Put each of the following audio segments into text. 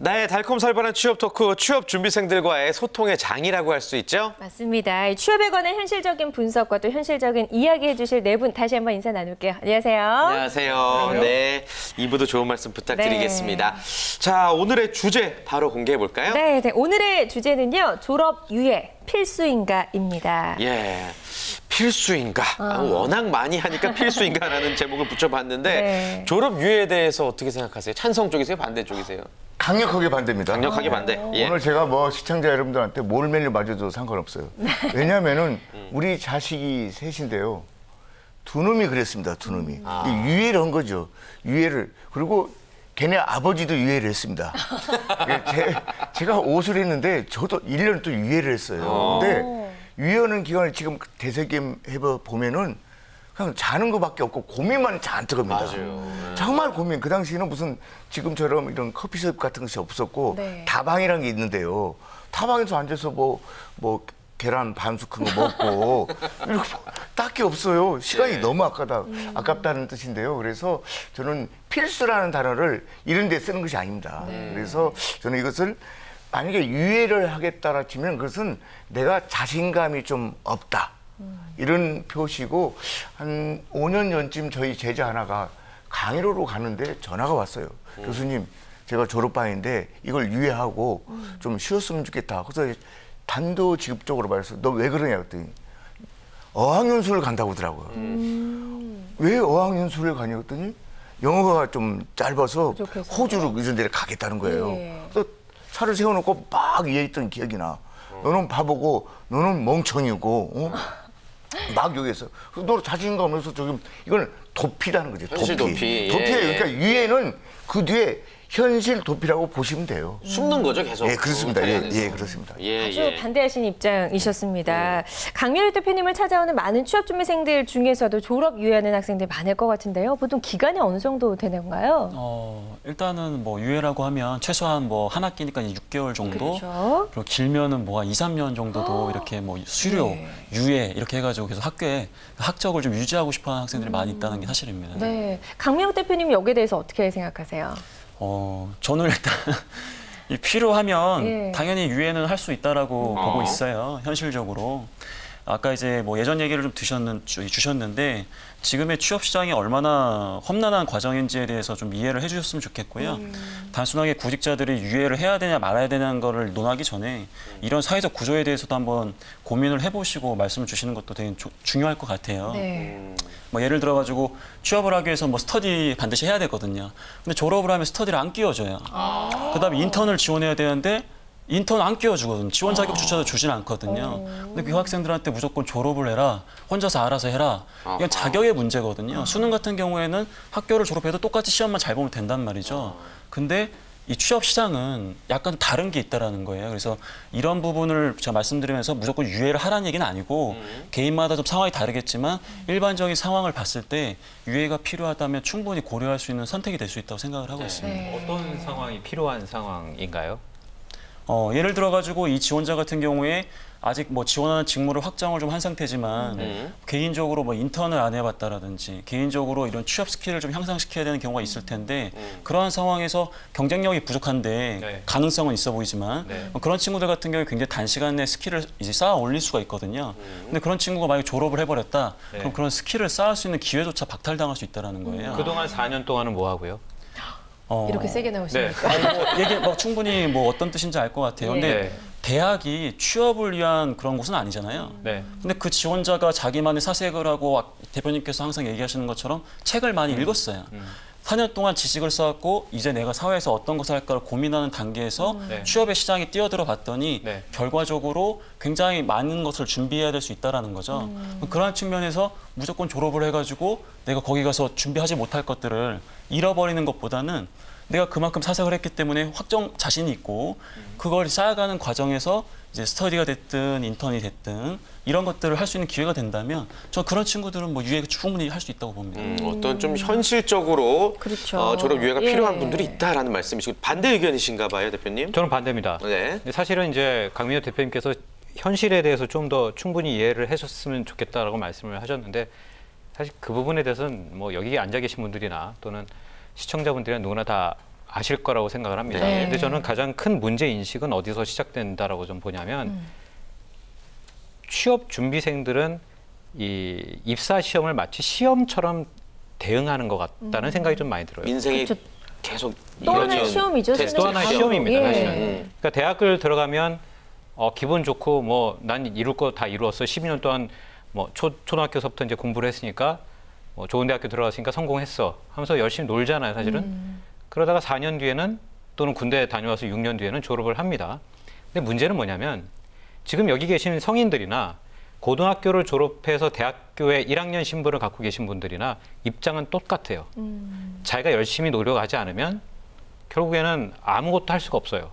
나의 달콤살벌한 취업 토크, 취업 준비생들과의 소통의 장이라고 할 수 있죠? 맞습니다. 취업에 관한 현실적인 분석과 또 현실적인 이야기 해주실 네 분 다시 한번 인사 나눌게요. 안녕하세요. 안녕하세요. 네, 2부도 좋은 말씀 부탁드리겠습니다. 자, 오늘의 주제 바로 공개해 볼까요? 네, 오늘의 주제는요. 졸업 유예 필수인가입니다. 예, 필수인가? 워낙 많이 하니까 필수인가라는 제목을 붙여봤는데 네. 졸업 유예에 대해서 어떻게 생각하세요? 찬성 쪽이세요? 반대 쪽이세요? 강력하게 반대입니다. 강력하게 반대. 예. 오늘 제가 뭐 시청자 여러분들한테 뭘 메뉴 맞아도 상관없어요. 왜냐하면은 우리 자식이 셋인데요. 두 놈이 그랬습니다. 두 놈이. 이 유예를 한 거죠. 유예를. 그리고 걔네 아버지도 유예를 했습니다. 제가 옷을 했는데 저도 1년 또 유예를 했어요. 근데 유예하는 기간을 지금 되새김해보면은 그냥 자는 것밖에 없고 고민만 잔뜩 합니다. 맞아요. 정말 고민. 그 당시에는 무슨 지금처럼 이런 커피숍 같은 것이 없었고 네. 다방이라는 게 있는데요. 다방에서 앉아서 뭐 계란 반숙 큰 거 먹고 이렇게 딱히 없어요. 시간이 너무 아깝다는 뜻인데요. 그래서 저는 필수라는 단어를 이런 데 쓰는 것이 아닙니다. 그래서 저는 이것을 만약에 유예를 하겠다라 치면 그것은 내가 자신감이 좀 없다. 이런 표시고 한 5년 전쯤 저희 제자 하나가 강의로로 가는데 전화가 왔어요. 교수님, 제가 졸업반인데 이걸 유예하고 좀 쉬었으면 좋겠다. 그래서 단도직입적으로 말해서 너 왜 그러냐 그랬더니 어학연수를 간다고 하더라고요. 왜 어학연수를 가냐 그랬더니 영어가 좀 짧아서 부족해서. 호주로 이런 데를 가겠다는 거예요. 네. 그래서 차를 세워놓고 막 얘기했던 기억이 나. 너는 바보고 너는 멍청이고 막 여기서 너 자신감 없어서 저기 이건 도피라는 거죠. 현실 도피. 도피예요. 예. 그러니까 유예는 그 뒤에 현실 도피라고 보시면 돼요. 숨는 거죠, 계속. 예, 그렇습니다. 다리 안에서. 예, 그렇습니다. 예, 아주 예. 반대하신 입장이셨습니다. 강민우 대표님을 찾아오는 많은 취업 준비생들 중에서도 졸업 유예하는 학생들 많을 것 같은데요. 보통 기간이 어느 정도 되는가요? 일단은 뭐 유예라고 하면 최소한 뭐 한 학기니까 6개월 정도. 그렇죠. 그리고 길면은 뭐 한 2, 3년 정도도 이렇게 뭐 수료, 네. 유예 이렇게 해가지고 계속 학교에 학적을 좀 유지하고 싶어하는 학생들이 많이 있다는 게 사실입니다. 네, 강민우 대표님 여기에 대해서 어떻게 생각하세요? 저는 일단 이 필요하면 예. 당연히 유예는 할 수 있다라고 보고 있어요. 현실적으로. 아까 이제 뭐 예전 얘기를 좀 주셨는데 지금의 취업 시장이 얼마나 험난한 과정인지에 대해서 좀 이해를 해주셨으면 좋겠고요. 단순하게 구직자들이 유예를 해야 되냐 말아야 되냐는 거를 논하기 전에 이런 사회적 구조에 대해서도 한번 고민을 해보시고 말씀을 주시는 것도 되게 중요할 것 같아요. 네. 뭐 예를 들어가지고 취업을 하기 위해서 뭐 스터디 반드시 해야 되거든요. 근데 졸업을 하면 스터디를 안 끼워줘요. 그다음에 인턴을 지원해야 되는데 인턴 안 끼워주거든요. 지원 자격조차도 주진 않거든요. 근데 그 학생들한테 무조건 졸업을 해라, 혼자서 알아서 해라. 이건 자격의 문제거든요. 수능 같은 경우에는 학교를 졸업해도 똑같이 시험만 잘 보면 된단 말이죠. 근데 이 취업 시장은 약간 다른 게 있다라는 거예요. 그래서 이런 부분을 제가 말씀드리면서 무조건 유예를 하라는 얘기는 아니고 개인마다 좀 상황이 다르겠지만 일반적인 상황을 봤을 때 유예가 필요하다면 충분히 고려할 수 있는 선택이 될 수 있다고 생각을 하고 있습니다. 네. 어떤 상황이 필요한 상황인가요? 예를 들어가지고 이 지원자 같은 경우에 아직 뭐 지원하는 직무를 확정을 좀 한 상태지만 개인적으로 뭐 인턴을 안 해봤다라든지 개인적으로 이런 취업 스킬을 좀 향상시켜야 되는 경우가 있을 텐데 그러한 상황에서 경쟁력이 부족한데 네. 가능성은 있어 보이지만 네. 그런 친구들 같은 경우에 굉장히 단시간 내에 스킬을 이제 쌓아 올릴 수가 있거든요. 근데 그런 친구가 만약에 졸업을 해버렸다. 네. 그럼 그런 스킬을 쌓을 수 있는 기회조차 박탈당할 수 있다는 거예요. 그동안 4년 동안은 뭐 하고요? 이렇게 세게 나오시니까. 뭐 충분히 뭐 어떤 뜻인지 알 것 같아요. 근데 네. 대학이 취업을 위한 그런 곳은 아니잖아요. 네. 근데 그 지원자가 자기만의 사색을 하고 대표님께서 항상 얘기하시는 것처럼 책을 많이 읽었어요. 4년 동안 지식을 쌓았고 이제 내가 사회에서 어떤 것을 할까를 고민하는 단계에서 네. 취업의 시장에 뛰어들어 봤더니 네. 결과적으로 굉장히 많은 것을 준비해야 될 수 있다는 거죠. 그러한 측면에서 무조건 졸업을 해가지고 내가 거기 가서 준비하지 못할 것들을 잃어버리는 것보다는 내가 그만큼 사색을 했기 때문에 확정 자신이 있고 그걸 쌓아가는 과정에서 이제 스터디가 됐든 인턴이 됐든 이런 것들을 할 수 있는 기회가 된다면 저 그런 친구들은 뭐 유예 충분히 할 수 있다고 봅니다. 어떤 좀 현실적으로 그렇죠. 졸업 유예가 예. 필요한 분들이 있다라는 말씀이시고 반대 의견이신가 봐요, 대표님? 저는 반대입니다. 네. 근데 사실은 이제 강민호 대표님께서 현실에 대해서 좀 더 충분히 이해를 해줬으면 좋겠다라고 말씀을 하셨는데 사실 그 부분에 대해서는 뭐 여기 앉아 계신 분들이나 또는 시청자분들이나 누구나 다 아실 거라고 생각을 합니다. 네. 근데 저는 가장 큰 문제 인식은 어디서 시작된다라고 좀 보냐면 취업 준비생들은 이 입사 시험을 마치 시험처럼 대응하는 것 같다는 생각이 좀 많이 들어요. 인생이 그쵸. 계속 또 하나의 이어지는 시험이죠. 테스트, 또 하나의 시험. 시험입니다, 예. 사실은. 그러니까 대학을 들어가면 기분 좋고 뭐 난 이룰 거 다 이루었어. 12년 동안 뭐 초등학교서부터 이제 공부를 했으니까 뭐 좋은 대학교 들어갔으니까 성공했어. 하면서 열심히 놀잖아요, 사실은. 그러다가 4년 뒤에는 또는 군대 다녀와서 6년 뒤에는 졸업을 합니다. 근데 문제는 뭐냐면 지금 여기 계신 성인들이나 고등학교를 졸업해서 대학교에 1학년 신분을 갖고 계신 분들이나 입장은 똑같아요. 자기가 열심히 노력하지 않으면 결국에는 아무것도 할 수가 없어요.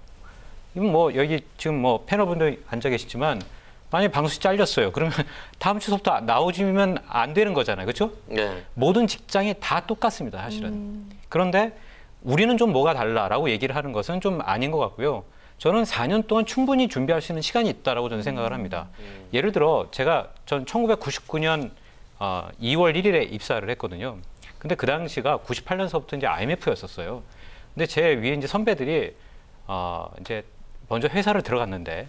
이건 뭐 여기 지금 뭐 패널분들 앉아 계시지만 만약에 방송이 잘렸어요. 그러면 다음 주부터 나오시면 안 되는 거잖아요. 그렇죠? 네. 모든 직장이 다 똑같습니다, 사실은. 그런데 우리는 좀 뭐가 달라라고 얘기를 하는 것은 좀 아닌 것 같고요. 저는 4년 동안 충분히 준비할 수 있는 시간이 있다라고 저는 생각을 합니다. 예를 들어 전 1999년 2월 1일에 입사를 했거든요. 근데 그 당시가 98년서부터 이제 IMF였었어요. 근데 제 위에 이제 선배들이 이제 먼저 회사를 들어갔는데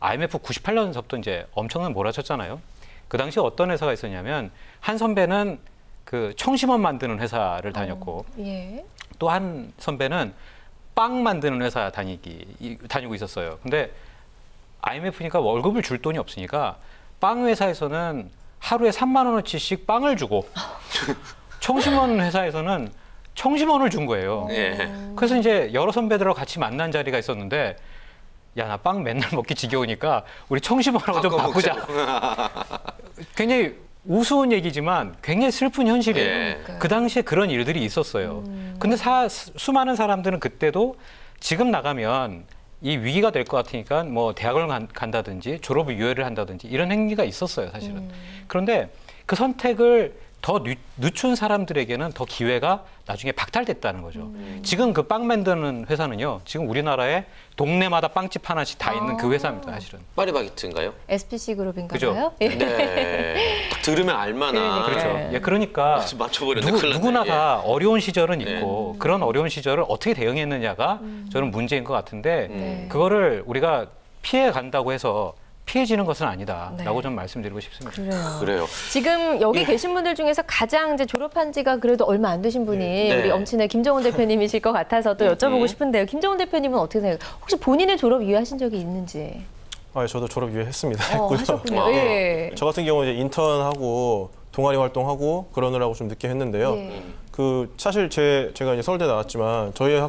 IMF 98년서부터 이제 엄청난 몰아쳤잖아요. 그 당시 어떤 회사가 있었냐면 한 선배는 그 청심원 만드는 회사를 다녔고 예. 또 한 선배는 빵 만드는 회사 다니고 있었어요. 근데 IMF니까 월급을 줄 돈이 없으니까 빵 회사에서는 하루에 3만 원어치씩 빵을 주고 청심원 회사에서는 청심원을 준 거예요. 예. 그래서 이제 여러 선배들하고 같이 만난 자리가 있었는데 야, 나 빵 맨날 먹기 지겨우니까 우리 청심원하고 좀 바꾸자. 굉장히 우스운 얘기지만 굉장히 슬픈 현실이에요. 예. 그 당시에 그런 일들이 있었어요. 근데 수많은 사람들은 그때도 지금 나가면 이 위기가 될 것 같으니까 뭐 대학을 간다든지 졸업을 유예를 한다든지 이런 행위가 있었어요, 사실은. 그런데 그 선택을 더 늦춘 사람들에게는 더 기회가 나중에 박탈됐다는 거죠. 지금 그 빵 만드는 회사는요, 지금 우리나라에 동네마다 빵집 하나씩 다 있는 그 회사입니다, 사실은. 파리바게트인가요? SPC 그룹인가요? 그죠? 예. 네. 딱 들으면 알만한. 그렇죠. 네. 예, 그러니까 맞춰버렸네. 큰일 났네. 누구나 예. 다 어려운 시절은 있고 그런 어려운 시절을 어떻게 대응했느냐가 저는 문제인 것 같은데 네. 그거를 우리가 피해 간다고 해서 피해지는 것은 아니다라고 네. 좀 말씀드리고 싶습니다. 그래요. 지금 여기 계신 분들 중에서 가장 이제 졸업한 지가 그래도 얼마 안 되신 분이 네. 우리 엄친의 김정은 대표님이실 것 같아서 또 여쭤보고 싶은데요. 김정은 대표님은 어떻게 생각해요? 혹시 본인의 졸업 유예하신 적이 있는지? 저도 졸업 유예했습니다. 했고요. 하셨군요. 예. 저 같은 경우는 이제 인턴하고 동아리 활동하고 그러느라고 좀 늦게 했는데요. 예. 그 사실 제가 이제 서울대 나왔지만 저희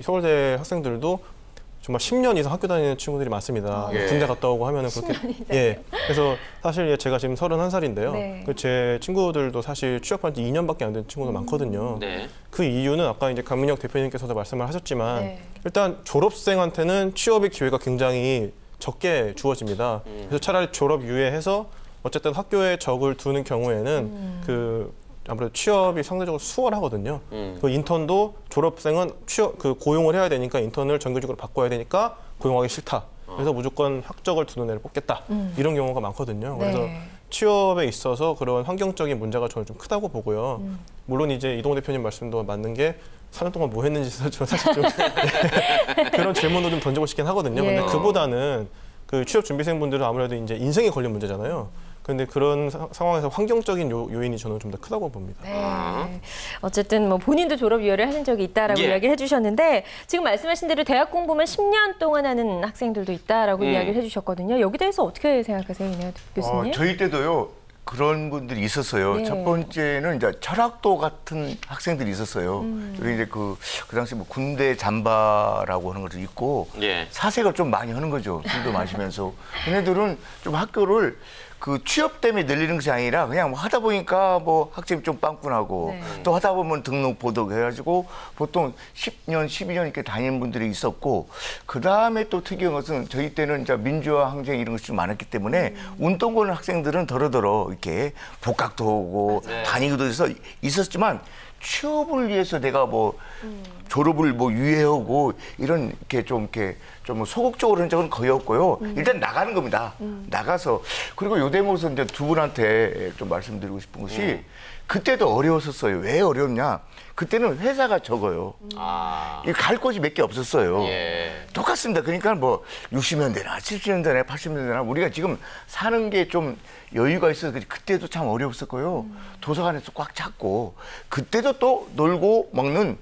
서울대 학생들도 정말 10년 이상 학교 다니는 친구들이 많습니다. 예. 군대 갔다 오고 하면은 그렇게 예. 그래서 사실 제가 지금 31살인데요. 네. 제 친구들도 사실 취업한 지 2년밖에 안 된 친구도 많거든요. 네. 그 이유는 아까 이제 강민혁 대표님께서도 말씀을 하셨지만 네. 일단 졸업생한테는 취업의 기회가 굉장히 적게 주어집니다. 그래서 차라리 졸업 유예해서 어쨌든 학교에 적을 두는 경우에는 아무래도 취업이 상대적으로 수월하거든요. 그 인턴도 졸업생은 고용을 해야 되니까 인턴을 정규직으로 바꿔야 되니까 고용하기 싫다. 그래서 무조건 학적을 두는 애를 뽑겠다. 이런 경우가 많거든요. 그래서 네. 취업에 있어서 그런 환경적인 문제가 저는 좀 크다고 보고요. 물론 이제 이동호 대표님 말씀도 맞는 게 4년 동안 뭐 했는지 저는 사실 좀 그런 질문도 좀 던져보고 싶긴 하거든요. 예. 근데 그보다는 그 취업 준비생분들은 아무래도 이제 인생에 걸린 문제잖아요. 근데 그런 상황에서 환경적인 요인이 저는 좀 더 크다고 봅니다. 네. 어쨌든 뭐 본인도 졸업 유예를 하신 적이 있다라고 예. 이야기를 해주셨는데 지금 말씀하신 대로 대학 공부만 10년 동안 하는 학생들도 있다라고 이야기를 해주셨거든요. 여기 대해서 어떻게 생각하세요, 이내화 교수님? 저희 때도요. 그런 분들이 있었어요. 네. 첫 번째는 이제 철학도 같은 학생들이 있었어요. 여기 이제 그 당시 뭐 군대 잠바라고 하는 것도 있고 예. 사색을 좀 많이 하는 거죠. 술도 마시면서. 걔네들은 좀 학교를 그 취업 때문에 늘리는 것이 아니라 그냥 뭐 하다 보니까 뭐 학점이 좀 빵꾸나고 네. 또 하다 보면 등록 보도 해가지고 보통 10년, 12년 이렇게 다니는 분들이 있었고 그 다음에 또 특이한 것은 저희 때는 이제 민주화 항쟁 이런 것이 좀 많았기 때문에 운동권 학생들은 더러더러 이렇게 복학도 오고 네. 다니기도 해서 있었지만 취업을 위해서 내가 뭐 졸업을 뭐 유예하고 이런 이렇게 좀 소극적으로 한 적은 거의 없고요. 일단 나가는 겁니다. 나가서 그리고 요 대목에서 이제 두 분한테 좀 말씀드리고 싶은 것이 그때도 어려웠었어요. 왜 어려웠냐? 그때는 회사가 적어요. 갈 곳이 몇 개 없었어요. 예. 똑같습니다. 그러니까 뭐 60년대나 70년대나 80년대나 우리가 지금 사는 게 좀 여유가 있어서 그때도 참 어려웠었고요. 도서관에서 꽉 찼고 그때도 또 놀고 먹는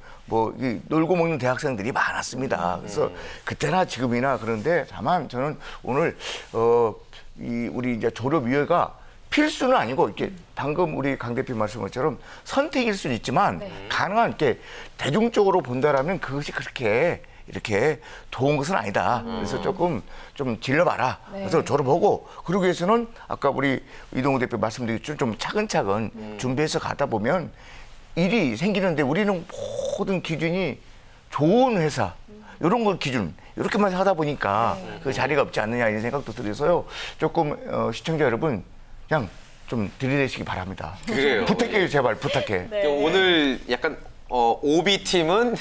놀고 먹는 대학생들이 많았습니다. 그래서 그때나 지금이나 그런데 다만 저는 오늘 우리 이제 졸업유예가 필수는 아니고 이렇게 방금 우리 강 대표 말씀 것처럼 선택일 수는 있지만 가능한 이렇게 대중적으로 본다라면 그것이 그렇게 이렇게 좋은 것은 아니다. 그래서 조금 좀 질러봐라. 그래서 졸업하고 그러기 위해서는 아까 우리 이동우 대표 말씀드렸죠. 좀 차근차근 준비해서 가다 보면 일이 생기는데 우리는 모든 기준이 좋은 회사 이런 걸 기준 이렇게만 하다 보니까 그 자리가 없지 않느냐 이런 생각도 들어서요. 조금 시청자 여러분 그냥 좀 들이대시기 바랍니다. 그래요. 부탁해요, 제발 부탁해. 오늘 약간 OB팀은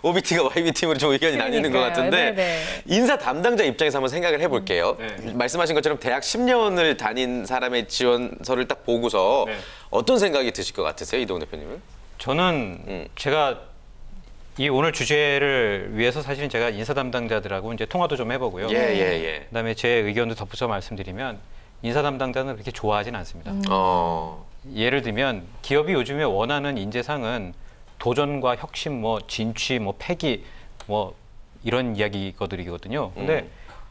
OBT가 YB팀으로 좀 의견이 나뉘는 것 같은데 네네. 인사 담당자 입장에서 한번 생각을 해볼게요. 말씀하신 것처럼 대학 10년을 다닌 사람의 지원서를 딱 보고서 어떤 생각이 드실 것 같으세요, 이동훈 대표님은? 저는 제가 이 오늘 주제를 위해서 사실은 제가 인사 담당자들하고 이제 통화도 좀 해보고요. 그다음에 제 의견도 덧붙여 말씀드리면 인사 담당자는 그렇게 좋아하진 않습니다. 예를 들면 기업이 요즘에 원하는 인재상은 도전과 혁신, 뭐 진취, 뭐 폐기, 뭐 이런 이야기거들이거든요. 근데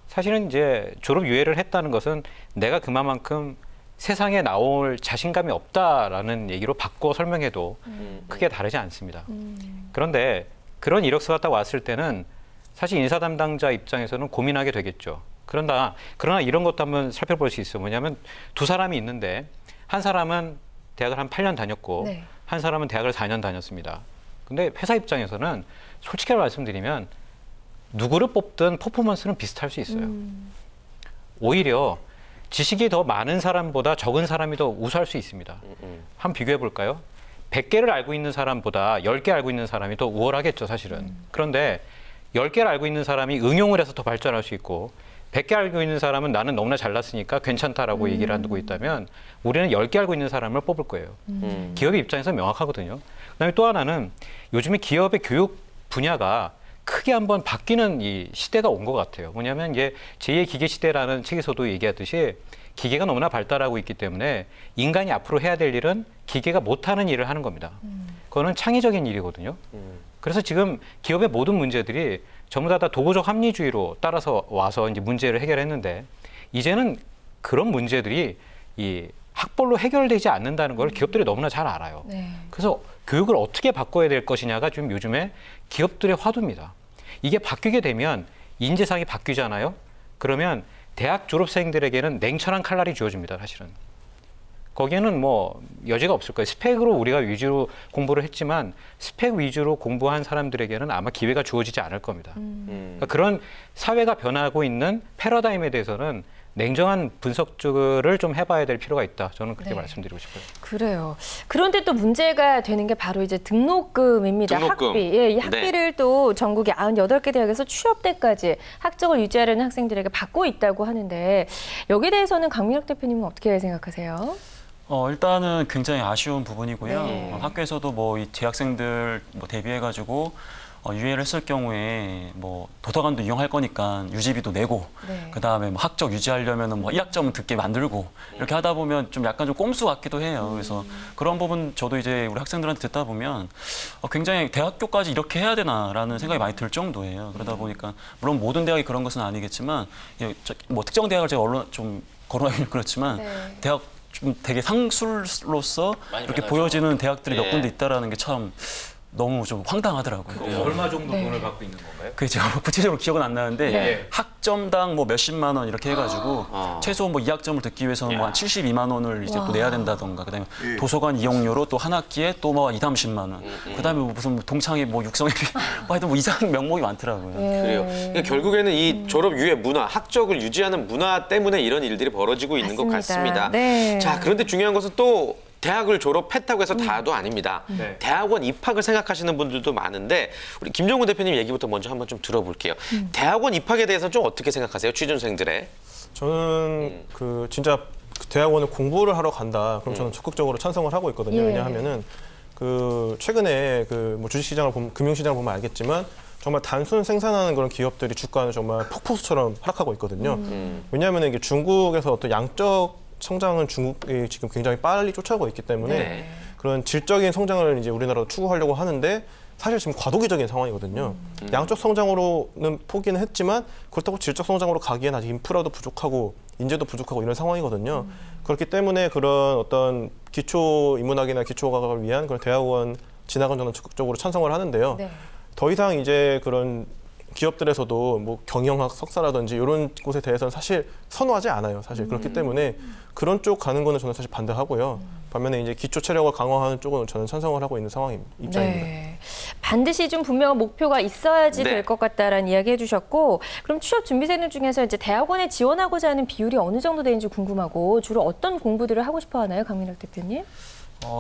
사실은 이제 졸업 유예를 했다는 것은 내가 그만큼 세상에 나올 자신감이 없다라는 얘기로 바꿔 설명해도 크게 다르지 않습니다. 그런데 그런 이력서가 딱 왔을 때는 사실 인사 담당자 입장에서는 고민하게 되겠죠. 그러나 이런 것도 한번 살펴볼 수 있어요. 뭐냐면 두 사람이 있는데 한 사람은 대학을 한 8년 다녔고 한 사람은 대학을 4년 다녔습니다. 근데 회사 입장에서는 솔직히 말씀드리면 누구를 뽑든 퍼포먼스는 비슷할 수 있어요. 오히려 지식이 더 많은 사람보다 적은 사람이 더 우수할 수 있습니다. 한번 비교해 볼까요? 100개를 알고 있는 사람보다 10개 알고 있는 사람이 더 우월하겠죠, 사실은. 그런데 10개를 알고 있는 사람이 응용을 해서 더 발전할 수 있고 100개 알고 있는 사람은 나는 너무나 잘났으니까 괜찮다라고 얘기를 하고 있다면 우리는 10개 알고 있는 사람을 뽑을 거예요. 기업의 입장에서 명확하거든요. 그다음에 또 하나는 요즘에 기업의 교육 분야가 크게 한번 바뀌는 이 시대가 온 것 같아요. 뭐냐면 이게 제2의 기계 시대라는 책에서도 얘기하듯이 기계가 너무나 발달하고 있기 때문에 인간이 앞으로 해야 될 일은 기계가 못하는 일을 하는 겁니다. 그거는 창의적인 일이거든요. 그래서 지금 기업의 모든 문제들이 전부 다 도구적 합리주의로 따라서 와서 이제 문제를 해결했는데 이제는 그런 문제들이 이 학벌로 해결되지 않는다는 걸 기업들이 너무나 잘 알아요. 그래서 교육을 어떻게 바꿔야 될 것이냐가 지금 요즘에 기업들의 화두입니다. 이게 바뀌게 되면 인재상이 바뀌잖아요. 그러면 대학 졸업생들에게는 냉철한 칼날이 주어집니다, 사실은. 거기에는 뭐 여지가 없을 거예요. 스펙으로 우리가 위주로 공부를 했지만 스펙 위주로 공부한 사람들에게는 아마 기회가 주어지지 않을 겁니다. 그러니까 그런 사회가 변하고 있는 패러다임에 대해서는 냉정한 분석을 좀 해봐야 될 필요가 있다. 저는 그렇게 말씀드리고 싶어요. 그래요. 그런데 또 문제가 되는 게 바로 이제 등록금입니다. 등록금. 학비. 이 학비를 또 전국의 98개 대학에서 취업 때까지 학적을 유지하려는 학생들에게 받고 있다고 하는데 여기에 대해서는 강민혁 대표님은 어떻게 생각하세요? 일단은 굉장히 아쉬운 부분이고요. 학교에서도 뭐 이 재학생들 뭐 대비해가지고 유예를 했을 경우에 뭐 도서관도 이용할 거니까 유지비도 내고 그다음에 뭐 학적 유지하려면은 뭐 1학점 듣게 만들고 이렇게 하다 보면 좀 약간 좀 꼼수 같기도 해요. 그래서 그런 부분 저도 이제 우리 학생들한테 듣다 보면 굉장히 대학교까지 이렇게 해야 되나라는 생각이 많이 들 정도예요. 그러다 보니까 물론 모든 대학이 그런 것은 아니겠지만 뭐 특정 대학을 제가 언론 좀 거론하기는 그렇지만 대학 좀 되게 상술로서 이렇게 보여지는 대학들이 몇 군데 있다라는 게 참 너무 좀 황당하더라고요. 얼마 정도 돈을 받고 있는 건가요? 그 제가 구체적으로 기억은 안 나는데 학점당 뭐 몇십만 원 이렇게 해가지고 최소 뭐 2학점을 듣기 위해서는 뭐 한 72만 원을 이제 또 내야 된다던가 그다음에 도서관 이용료로 또 한 학기에 또 뭐 2, 30만 원 그다음에 뭐 무슨 동창회 뭐 육성회비 뭐 하여튼 뭐 이상한 명목이 많더라고요. 그래요. 그러니까 결국에는 이 졸업 유예 문화, 학적을 유지하는 문화 때문에 이런 일들이 벌어지고 있는 것 같습니다. 네. 자, 그런데 중요한 것은 또 대학을 졸업했다고 해서 다도 아닙니다. 네. 대학원 입학을 생각하시는 분들도 많은데 우리 김종훈 대표님 얘기부터 먼저 한번 좀 들어볼게요. 대학원 입학에 대해서 좀 어떻게 생각하세요? 취준생들의? 저는 그 진짜 대학원을 공부를 하러 간다. 그럼 저는 적극적으로 찬성을 하고 있거든요. 예. 왜냐하면은 그 최근에 그 뭐 주식시장을 보면 금융시장을 보면 알겠지만 정말 단순 생산하는 그런 기업들이 주가는 정말 폭포수처럼 하락하고 있거든요. 왜냐하면 이게 중국에서 어떤 양적 성장은 중국이 지금 굉장히 빨리 쫓아오고 있기 때문에 네. 그런 질적인 성장을 이제 우리나라도 추구하려고 하는데 사실 지금 과도기적인 상황이거든요. 양적 성장으로는 포기는 했지만 그렇다고 질적 성장으로 가기엔 아직 인프라도 부족하고 인재도 부족하고 이런 상황이거든요. 그렇기 때문에 그런 어떤 기초 인문학이나 기초과학을 위한 그런 대학원 진학은 저는 적극적으로 찬성을 하는데요. 네. 더 이상 이제 그런 기업들에서도 뭐 경영학 석사라든지 이런 곳에 대해서는 사실 선호하지 않아요. 사실 그렇기 때문에 그런 쪽 가는 거는 저는 사실 반대하고요. 반면에 이제 기초 체력을 강화하는 쪽은 저는 찬성을 하고 있는 입장입니다. 네. 반드시 좀 분명한 목표가 있어야지 네. 될 것 같다라는 이야기 해주셨고, 그럼 취업 준비생들 중에서 이제 대학원에 지원하고자 하는 비율이 어느 정도 되는지 궁금하고 주로 어떤 공부들을 하고 싶어 하나요, 강민학 대표님?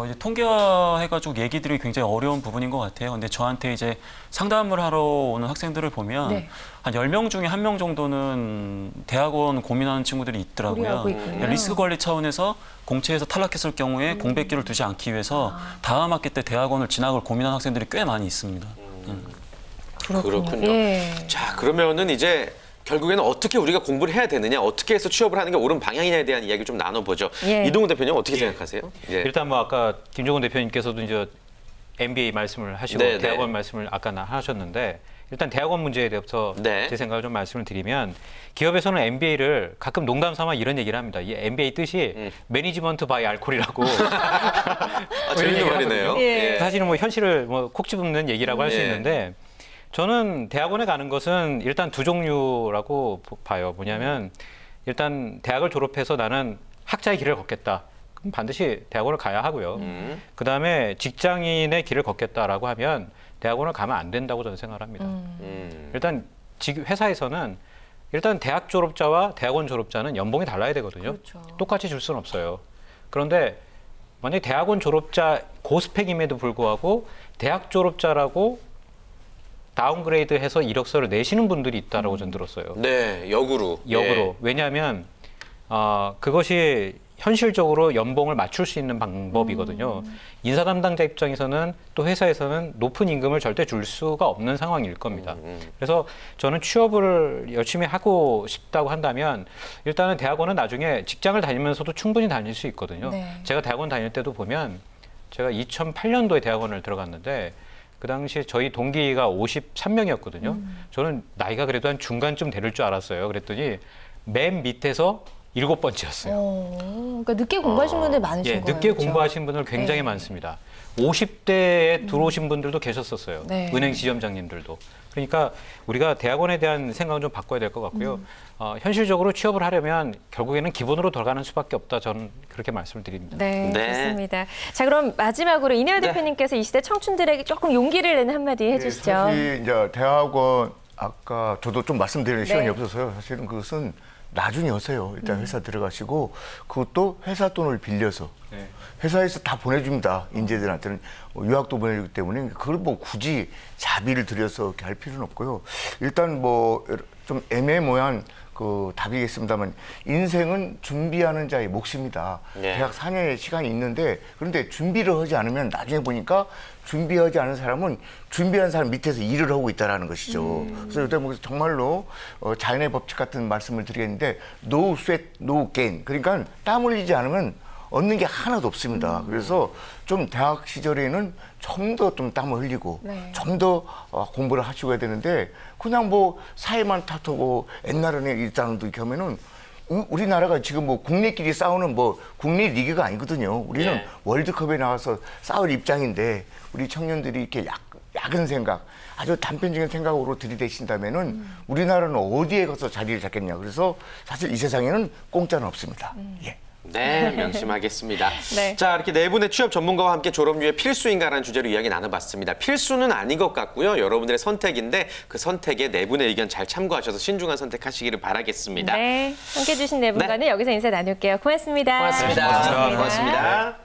이제 통계화해가지고 얘기들이 굉장히 어려운 부분인 것 같아요. 근데 저한테 이제 상담을 하러 오는 학생들을 보면 네. 한 10명 중에 1명 정도는 대학원 고민하는 친구들이 있더라고요. 고려하고 있군요. 리스크 관리 차원에서 공채에서 탈락했을 경우에 공백기를 두지 않기 위해서 다음 학기 때 대학원을 진학을 고민하는 학생들이 꽤 많이 있습니다. 그렇군요. 예. 자, 그러면은 이제 결국에는 어떻게 우리가 공부를 해야 되느냐, 어떻게 해서 취업을 하는 게 옳은 방향이냐에 대한 이야기 좀 나눠보죠. 예. 이동훈 대표님 어떻게 생각하세요? 예. 일단 뭐 아까 김종훈 대표님께서도 이제 MBA 말씀을 하시고 네, 대학원 네. 말씀을 아까 하셨는데 일단 대학원 문제에 대해서 네. 제 생각을 좀 말씀을 드리면 기업에서는 MBA를 가끔 농담 삼아 이런 얘기를 합니다. 이 MBA 뜻이 매니지먼트 바이 알코올이라고. 재밌는 말이네요. 예. 사실은 뭐 현실을 뭐 콕 집는 얘기라고 할 수 예. 있는데 저는 대학원에 가는 것은 일단 두 종류라고 봐요. 뭐냐면 일단 대학을 졸업해서 나는 학자의 길을 걷겠다. 그럼 반드시 대학원을 가야 하고요. 그다음에 직장인의 길을 걷겠다라고 하면 대학원을 가면 안 된다고 저는 생각을 합니다. 일단 회사에서는 일단 대학 졸업자와 대학원 졸업자는 연봉이 달라야 되거든요. 그렇죠. 똑같이 줄 수는 없어요. 그런데 만약에 대학원 졸업자 고스펙임에도 불구하고 대학 졸업자라고 다운그레이드해서 이력서를 내시는 분들이 있다라고 저는 들었어요. 네, 역으로. 예. 왜냐하면 그것이 현실적으로 연봉을 맞출 수 있는 방법이거든요. 인사 담당자 입장에서는 또 회사에서는 높은 임금을 절대 줄 수가 없는 상황일 겁니다. 그래서 저는 취업을 열심히 하고 싶다고 한다면 일단은 대학원은 나중에 직장을 다니면서도 충분히 다닐 수 있거든요. 네. 제가 대학원 다닐 때도 보면 제가 2008년도에 대학원을 들어갔는데 그 당시에 저희 동기가 53명이었거든요. 저는 나이가 그래도 한 중간쯤 되를 줄 알았어요. 그랬더니 맨 밑에서 7번째였어요. 그러니까 늦게 공부하신 분들 많으신 거예요. 늦게 그렇죠? 공부하신 분들 굉장히 네. 많습니다. 50대에 들어오신 분들도 계셨었어요. 네. 은행 지점장님들도. 그러니까 우리가 대학원에 대한 생각은 좀 바꿔야 될 것 같고요. 현실적으로 취업을 하려면 결국에는 기본으로 돌아가는 수밖에 없다. 저는 그렇게 말씀을 드립니다. 네, 네. 좋습니다. 자, 그럼 마지막으로 이내화 대표님께서 이 시대 청춘들에게 조금 용기를 내는 한마디 해주시죠. 사실 이제 대학원 아까 저도 좀 말씀드릴 시간이 네. 없어서요. 사실은 그것은 나중에 하세요. 일단 회사 들어가시고 그것도 회사 돈을 빌려서 네. 회사에서 다 보내줍니다. 인재들한테는 유학도 보내주기 때문에 그걸 뭐 굳이 자비를 들여서 이렇게 할 필요는 없고요. 일단 뭐 좀 애매모호한 그 답이겠습니다만 인생은 준비하는 자의 몫입니다. 네. 대학 4년의 시간이 있는데 그런데 준비를 하지 않으면 나중에 보니까 준비하지 않은 사람은 준비한 사람 밑에서 일을 하고 있다는 것이죠. 그래서 요새 뭐 정말로 자연의 법칙 같은 말씀을 드리겠는데 no sweat, no gain. 그러니까 땀 흘리지 않으면 얻는 게 하나도 없습니다. 그래서 좀 대학 시절에는 좀 더 좀 땀을 흘리고 네. 좀 더 공부를 하시고 해야 되는데 그냥 뭐 사회만 탓하고 옛날에는 일단도 이렇게 하면은 우리나라가 지금 뭐 국내끼리 싸우는 뭐 국내 리그가 아니거든요. 우리는 네. 월드컵에 나와서 싸울 입장인데 우리 청년들이 이렇게 야근 생각, 아주 단편적인 생각으로 들이대신다면은 우리나라는 어디에 가서 자리를 잡겠냐. 그래서 사실 이 세상에는 공짜는 없습니다. 예. 네, 명심하겠습니다. 네. 자, 이렇게 네 분의 취업 전문가와 함께 졸업유예 필수인가라는 주제로 이야기 나눠봤습니다. 필수는 아닌 것 같고요. 여러분들의 선택인데 그 선택에 네 분의 의견 잘 참고하셔서 신중한 선택하시기를 바라겠습니다. 네, 함께해 주신 네 분과는 여기서 인사 나눌게요. 고맙습니다. 고맙습니다. 고맙습니다.